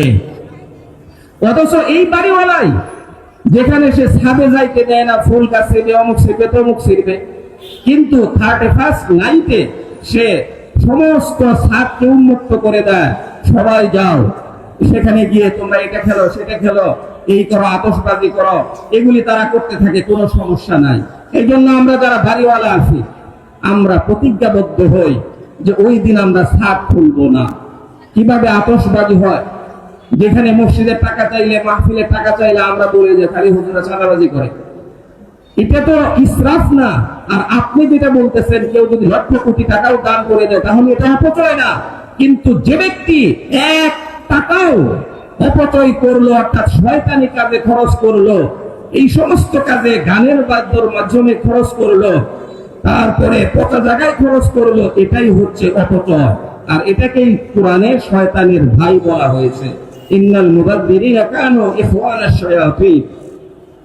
অথচ এই বাড়িওয়ালাই যেখানে সে ছাদে যাইতে দেয় না, ফুল গাছ ছিড়বে, অমুক ছিড়বে, তমুক ছিড়বে, কিন্তু 31st নাইটে সে সমস্ত ছাদকে উন্মুক্ত করে দেয়, সবাই যাও সেখানে গিয়ে তোমরা এটা খেলো, সেটা খেলো, এই করো, আতশবাজি করো, এগুলি তারা করতে থাকে, কোনো সমস্যা নাই। এই জন্য আমরা যারা বাড়িওয়ালা আছি, আমরা প্রতিজ্ঞাবদ্ধ হই যে ওই দিন আমরা ছাদ খুলবো না। কিভাবে আতশবাজি হয়, যেখানে মসজিদের টাকা চাইলে, মাহফিলের টাকা চাইলে আমরা বলে যে খালি হুজুরা চাঁদাবাজি করে, এটা তো ইসরাফ না? আর আপনি যেটা বলতেছেন, কেউ যদি লক্ষ কোটি টাকাও দান করে দেয় তাহলে এটা অপচয় না? কিন্তু যে ব্যক্তি 1 টাকাও অপচয় করলো, অর্থাৎ শয়তানি কাজে খরচ করলো, এই সমস্ত কাজে গানের বাদ্যর মাধ্যমে খরচ করলো, তারপরে পচা জায়গায় খরচ করলো, এটাই হচ্ছে অপচয়। আর এটাকেই কোরআনে শয়তানের ভাই বলা হয়েছে, ইন্নাল মুবাদদিরিনা কানু ইখওয়ানাশ শায়াতিন।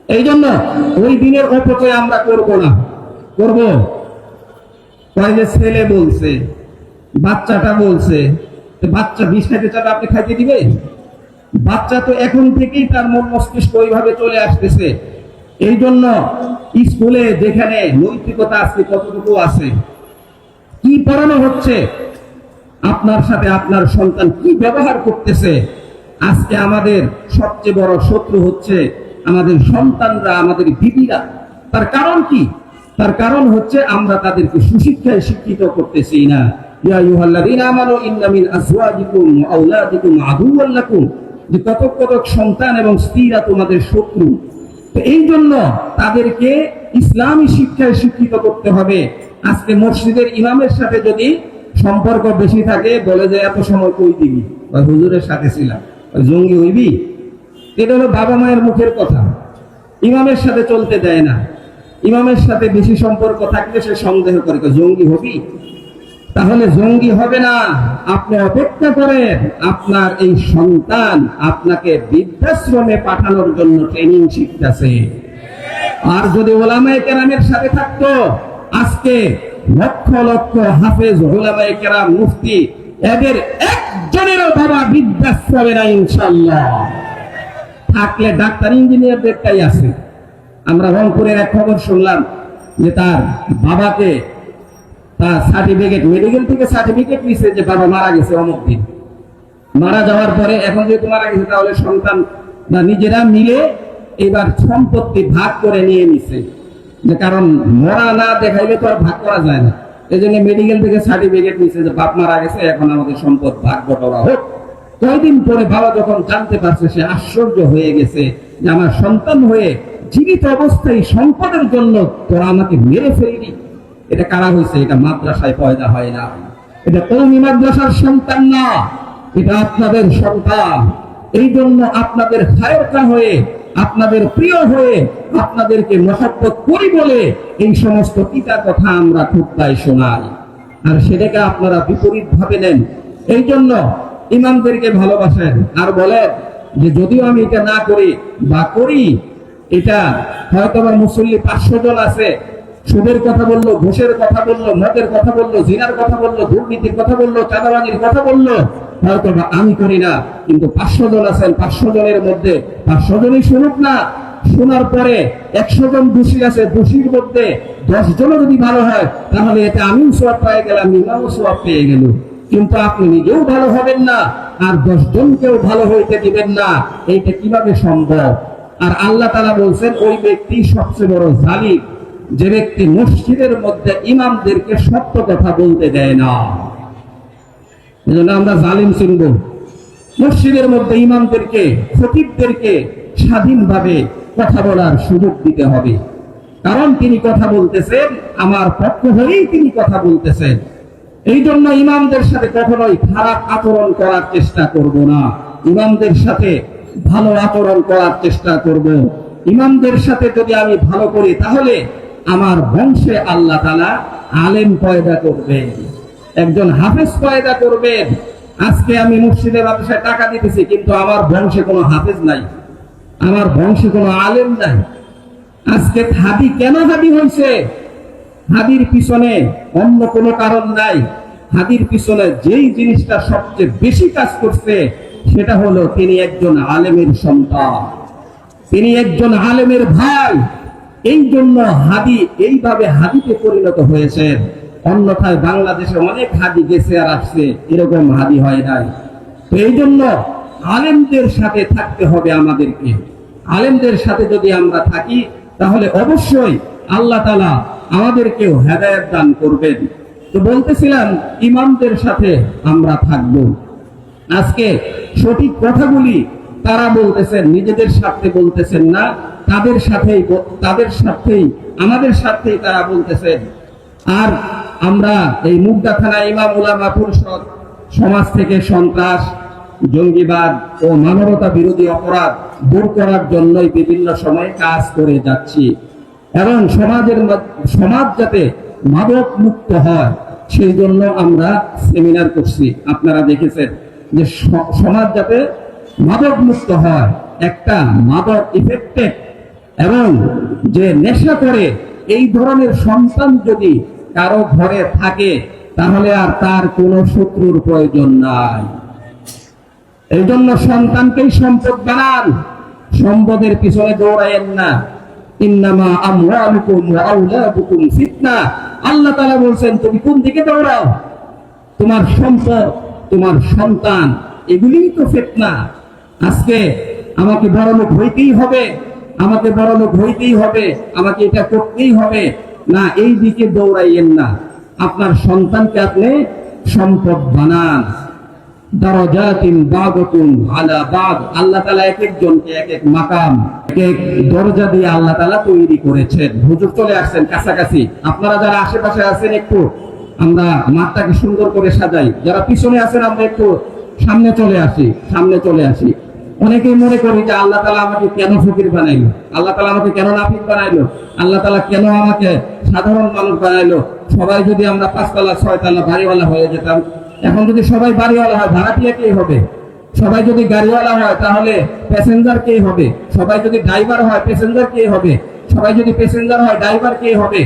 এই জন্য ওই দিনের অপচয় আমরা করব না। করব? কয় যে ছেলে বলছে, বাচ্চাটা বলছে, বাচ্চা বিষ খাইতে চাবে, আপনি খাইতে দিবে? বাচ্চা তো এখন থেকেই তার মন মস্তিষ্ক ওইভাবে চলে আসতেছে। এই জন্য স্কুলে যেখানে নৈতিকতা আজকে কতটুকু আছে, কি পড়ানো হচ্ছে, আপনার সাথে আপনার সন্তান কি ব্যবহার করতেছে, আজকে আমাদের সবচেয়ে বড় শত্রু হচ্ছে আমাদের সন্তানরা, আমাদের বিবিরা। তার কারণ কি? তার কারণ হচ্ছে আমরা তাদেরকে সুশিক্ষায় শিক্ষিত করতেছি না। ইয়া আইয়ুহাল্লাযীনা আমানু ইন্না মিন আজওয়াজিকুম ওয়া আওলাদিকুম আদুওয়াল লাকুম, যে কতক কতক সন্তান এবং স্ত্রীরা তোমাদের শত্রু। তো এই জন্য তাদেরকে ইসলামী শিক্ষায় শিক্ষিত করতে হবে। আজকে মসজিদের ইমামের সাথে যদি সম্পর্ক বেশি থাকে, বলে যে এত সময় কই দিবি, বা হুজুরের সাথে ছিলাম, জঙ্গি হইবি, এটা হলো বাবা মায়ের মুখের কথা। ইমামের সাথে চলতে দেয় না। ইমামের সাথে বেশি সম্পর্ক থাকলে সে সন্দেহ করে, জঙ্গি হবি? তাহলে জঙ্গি হবে না। আপনি অপেক্ষা করেন, আপনার এই সন্তান আপনাকে বৃদ্ধাশ্রমে পাঠানোর জন্য ট্রেনিং শিখতেছে। আর যদি ওলামায়ে কেরামের সাথে থাকতো, আজকে লক্ষ লক্ষ হাফেজ, ওলামায়ে কেরাম, মুফতি, এদের একজনেরও বাবা বৃদ্ধাশ্রমে না ইনশাআল্লাহ। থাকলে ডাক্তার ইঞ্জিনিয়ারদেরটাই আছে। আমরা রংপুরের এক খবর শুনলাম যে তার বাবাকে তার সার্টিফিকেট, মেডিকেল থেকে সার্টিফিকেট নিছে যে বাবা মারা গেছে অমুক দিন। মারা যাওয়ার পরে এখন যেহেতু মারা গেছে, তাহলে সন্তান বা নিজেরা মিলে এবার সম্পত্তি ভাগ করে নিয়ে নিছে, যে কারণ মরা না দেখাইলে তো আর ভাগ করা যায় না। এই জন্য মেডিকেল থেকে সার্টিফিকেট নিচ্ছে যে বাপ মারা গেছে, এখন আমাদের সম্পদ ভাগ বটরা হোক। কয়দিন পরে বাবা যখন জানতে পারছে, সে আশ্চর্য হয়ে গেছে যে আমার সন্তান হয়ে জীবিত অবস্থায় সম্পদের জন্য তোরা আমাকে মেরে ফেললি। এটা কারা হয়েছে? এটা মাদ্রাসায় পয়দা হয় না, এটা কওমি মাদ্রাসার সন্তান না, এটা আপনাদের সন্তান। এই জন্য আপনাদের খায়রকা হয়ে, আপনাদের প্রিয় হয়ে, আপনাদেরকে মহব্বত করি বলে এই সমস্ত পিতা কথা আমরা খুতবায় শোনাই, আর সেটাকে আপনারা বিপরীত ভাবে নেন। এই জন্য ইমামদেরকে ভালোবাসেন আর বলেন যে যদিও আমি এটা না করি বা করি, এটা হয়তো আমার মুসল্লি 500 জন আছে, সুদের কথা বললো, ঘুষের কথা বললো, মদের কথা বললো, জিনার কথা বললো, দুর্নীতির কথা বললো, চাঁদাবাজির কথা বললো, হয়তো আমি করি না, কিন্তু 500 জন আছেন, 500 জনের মধ্যে 500 জনই শুনুক না। শোনার পরে 100 জন দোষী আছে, দোষীর মধ্যে 10 জনও যদি ভালো হয়, তাহলে এটা আমিও সওয়াব পেয়ে গেলাম, ইমামও সওয়াব পেয়ে গেল। কিন্তু আপনি নিজেও ভালো হবেন না আর 10 জনকেও ভালো হইতে দিবেন না, এইটা কিভাবে সম্ভব? আর আল্লাহ তাআলা বলছেন ওই ব্যক্তি সবচেয়ে বড় জালিম, যে ব্যক্তি মসজিদের মধ্যে ইমামদেরকে সত্য কথা বলতে দেয় না। এজন্য আমরা জালিম চিনব। মসজিদের মধ্যে ইমামদেরকে, খতিবদেরকে স্বাধীনভাবে কথা বলার সুযোগ দিতে হবে, কারণ তিনি কথা বলতেছেন আমার পক্ষ হয়েই তিনি কথা বলতেছেন। এই জন্য ইমামদের সাথে কখনোই খারাপ আচরণ করার চেষ্টা করব না, ইমামদের সাথে ভালো আচরণ করার চেষ্টা করব। ইমামদের সাথে যদি আমি ভালো করি, তাহলে আমার বংশে আল্লাহ তাআলা আলেম পয়দা করবেন, একজন হাফেজ পয়দা করবেন। আজকে আমি মসজিদে মাদ্রাসায় টাকা দিতেছি, কিন্তু আমার বংশে কোনো হাফেজ নাই, আমার বংশে কোনো আলেম নাই। আজকে হাদি কেন হাদি হয়েছে? হাদির পিছনে অন্য কোনো কারণ নাই। হাদির পিছনে যেই জিনিসটা সবচেয়ে বেশি কাজ করছে, সেটা হলো তিনি একজন আলেমের সন্তান, তিনি একজন আলেমের ভাই। এই জন্য হাদি এইভাবে হাদিতে পরিণত হয়েছে। অন্যথায় বাংলাদেশে অনেক হাদি গেছে আর আসছে, এরকম হাদি হয় নাই। তো এই জন্য আলেমদের সাথে থাকতে হবে আমাদেরকে। আলেমদের সাথে যদি আমরা থাকি, তাহলে অবশ্যই আল্লাহ তাআলা আমাদেরকেও হেদায়েত দান করবেন। তো বলতেছিলাম ইমামদের সাথে আমরা থাকব। আজকে সঠিক কথাগুলি তারা বলতেছেন, নিজেদের স্বার্থে বলতেছেন না, তাদের সাথেই আমাদের স্বার্থেই তারা বলতেছেন। আর আমরা এই মুগদা থানা ইমাম উলামা পরিষদ সমাজ থেকে সন্ত্রাস, জঙ্গিবাদ ও মানবতা বিরোধী অপরাধ দূর করার জন্যই বিভিন্ন সময় কাজ করে যাচ্ছি, এবং সমাজ যাতে মাদক মুক্ত হয় সেই জন্য আমরা সেমিনার করছি। আপনারা দেখেছেন যে সমাজ যাতে মাদক মুক্ত হয়, একটা মাদক ইফেক্টেড এবং যে নেশা করে এই ধরনের সন্তান যদি কারো ঘরে থাকে, তাহলে আর তার কোনো শত্রুর প্রয়োজন নাই। এই জন্য সন্তানকেই সম্পদ বানান, সম্পদের পিছনে দৌড়ায়েন না। ইন্নামা আমওয়ালুকুম ওয়া আওলাদুকুম ফিতনা। আল্লাহ তাআলা বলছেন তুমি কোন দিকে দৌড়াও? তোমার সম্পদ, তোমার সন্তান, এগুলিই তো ফিতনা। আজকে আমাকে বড়লোক হইতেই হবে, আমাকে বড়লোক হইতেই হবে, আমাকে এটা করতেই হবে না, এই দিকে দৌড়াইয়েন না। আপনার সন্তানকে আপনি সম্পদ বানান। দারাজাতিন বাগুতুন আলা বাগ। আল্লাহ তাআলা এক একজনকে এক এক মাকাম, এক এক দরজা দিয়ে আল্লাহ তাআলা তৈরি করেছেন। হুজুর চলে আসছেন কাছাকাছি, আপনারা যারা আশেপাশে আছেন একটু আমরা মাঠটাকে সুন্দর করে সাজাই, যারা পিছনে আছেন আমরা একটু সামনে চলে আসি, সামনে চলে আসি। অনেকেই মনে করি যে আল্লাহ তাআলা আমাকে কেন ফকির বানাইলো, আল্লাহ তাআলা আমাকে কেন নাপিত বানাইলো, আল্লাহ তাআলা কেন আমাকে সাধারণ মানুষ বানাইলো। সবাই যদি আমরা 5 তলা 6 তলা বাড়িওয়ালা হয়ে যেতাম, এখন যদি সবাই বাড়িওয়ালা হয় ভাড়াটিয়া কে হবে? সবাই যদি গাড়িওয়ালা হয় তাহলে প্যাসেঞ্জার কে হবে? সবাই যদি ড্রাইভার হয় প্যাসেঞ্জার কে হবে? সবাই যদি প্যাসেঞ্জার হয় ড্রাইভার কে হবে?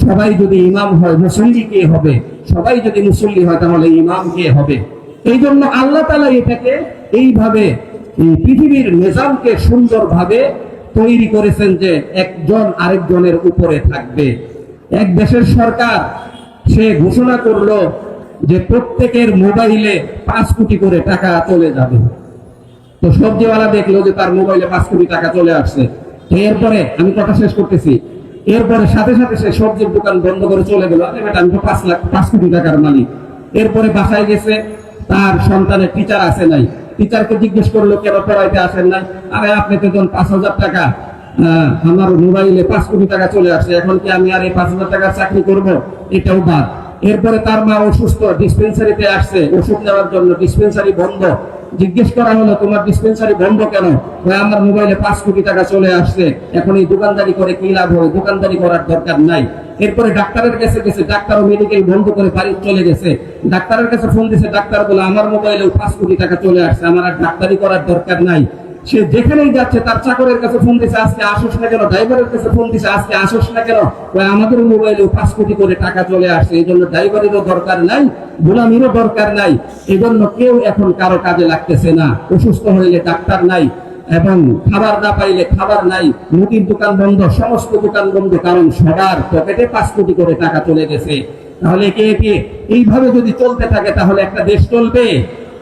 সবাই যদি ইমাম হয় মুসল্লি কে হবে? সবাই যদি মুসল্লি হয় তাহলে ইমাম কে হবে? এই জন্য আল্লাহ তাআলা এটাকে এইভাবে এই পৃথিবীর নিজামকে সুন্দরভাবে তৈরি করেছেন যে একজন আরেকজনের উপরে থাকবে। এক দেশের সরকার সে ঘোষণা করলো যে প্রত্যেকের মোবাইলে 5 কোটি করে টাকা চলে যাবে। তো সবজিওয়ালা দেখলো যে তার মোবাইলে 5 কোটি টাকা চলে আসছে। এরপরে আমি কথা শেষ করতেছি, এরপরে সাথে সাথে সে সবজির দোকান বন্ধ করে চলে গেল। আরে বেটা, আমি তো 5 কোটি টাকার মালিক। এরপরে বাসায় গেছে, তার সন্তানের টিচার আসে নাই। টিচারকে জিজ্ঞেস করলো, কেন পড়াইতে আসেন নাই? আরে আপনি তো দেন 5,000 টাকা, আমার মোবাইলে 5 কোটি টাকা চলে আসে, এখন কি আমি আর এই 5,000 টাকার চাকরি করব? এটাও বাদ। এরপরে তার মা অসুস্থ, ডিসপেন্সারিতে আসছে ওষুধ নেওয়ার জন্য, ডিসপেন্সারি বন্ধ। জিজ্ঞেস করা হলো, তোমার ডিসপেন্সারি বন্ধ কেন? আমার মোবাইলে 5 কোটি টাকা চলে আসছে, এখন এই দোকানদারি করে কি লাভ হবে? দোকানদারি করার দরকার নাই। এরপরে ডাক্তারের কাছে গেছে, ডাক্তারও মেডিকেল বন্ধ করে বাড়ি চলে গেছে। ডাক্তারের কাছে ফোন দিছে, ডাক্তার বলে আমার মোবাইলেও 5 কোটি টাকা চলে আসছে, আমার আর ডাক্তারি করার দরকার নাই। সে যেখানেই যাচ্ছে তার চাকরের কাছে ফোন দিছে, আজকে আসোস না কেন? ড্রাইভারের কাছে ফোন দিছে, আজকে আসোস না কেন? আমাদের মোবাইলেও 5 কোটি করে টাকা চলে আসছে, এই জন্য ড্রাইভারেরও দরকার নাই, গোলামিরও দরকার নাই। এই জন্য কেউ এখন কারো কাজে লাগতেছে না। অসুস্থ হইলে ডাক্তার নাই, এবং খাবার না পাইলে খাবার নাই, মুদির দোকান বন্ধ, সমস্ত দোকান বন্ধ, কারণ সবার পকেটে 5 কোটি করে টাকা চলে গেছে। তাহলে কে এইভাবে যদি চলতে থাকে তাহলে একটা দেশ চলবে?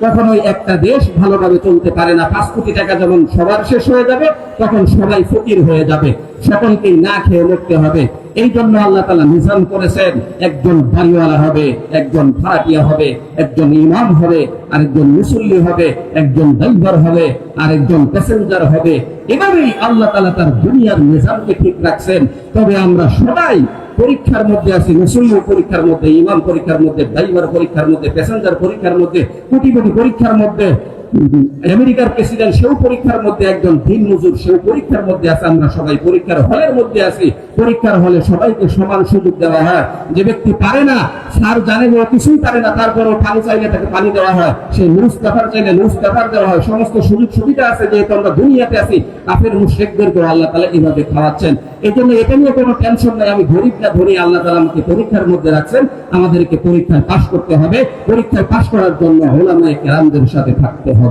কখনোই একটা দেশ ভালোভাবে চলতে পারে না। 5 কোটি টাকা যখন সবার শেষ হয়ে যাবে, তখন সবাই ফকির হয়ে যাবে, সকলকেই না খেয়ে মরতে হবে। এই জন্য আল্লাহ তাআলা নিজাম করেছেন, একজন বাড়িওয়ালা হবে, একজন ভাড়াটিয়া হবে, একজন ইমাম হবে, আরেকজন মুসল্লি হবে, একজন ড্রাইভার হবে, আরেকজন প্যাসেঞ্জার হবে। এভাবেই আল্লাহ তাআলা তার দুনিয়ার নিজামকে ঠিক রাখছেন। তবে আমরা সবাই পরীক্ষার মধ্যে আছি, মুসল্লি পরীক্ষার মধ্যে, ইমাম পরীক্ষার মধ্যে, ড্রাইভার পরীক্ষার মধ্যে, প্যাসেঞ্জার পরীক্ষার মধ্যে, কোটি কোটি পরীক্ষার মধ্যে। আমেরিকার প্রেসিডেন্ট সেও পরীক্ষার মধ্যে, একজন দিন মজুর সেও পরীক্ষার মধ্যে আছে। আমরা সবাই পরীক্ষার হলের মধ্যে আছি। পরীক্ষার হলে সবাইকে সমান সুযোগ দেওয়া হয়। যে ব্যক্তি পারে না, স্যার জানে যে কিছুই পারে না, তারপরেও পানি চাইলে তাকে পানি দেওয়া হয়, সে নিউজ পেপার চাইলে নিউজ পেপার দেওয়া হয়। সমস্ত সুযোগ সুবিধা আছে, যেহেতু আমরা দুনিয়াতে আছি। কাফের মুশরিকদেরকে আল্লাহ তাআলা এইভাবে খাওয়াচ্ছেন। এই জন্য এটা নিয়ে কোনো টেনশন নাই। আমি গরিব না ধরে আল্লাহ তাআলা আমাকে পরীক্ষার মধ্যে রাখছেন, আমাদেরকে পরীক্ষায় পাশ করতে হবে। পরীক্ষায় পাশ করার জন্য উলামায়ে কেরামদের সাথে থাকতে হবে।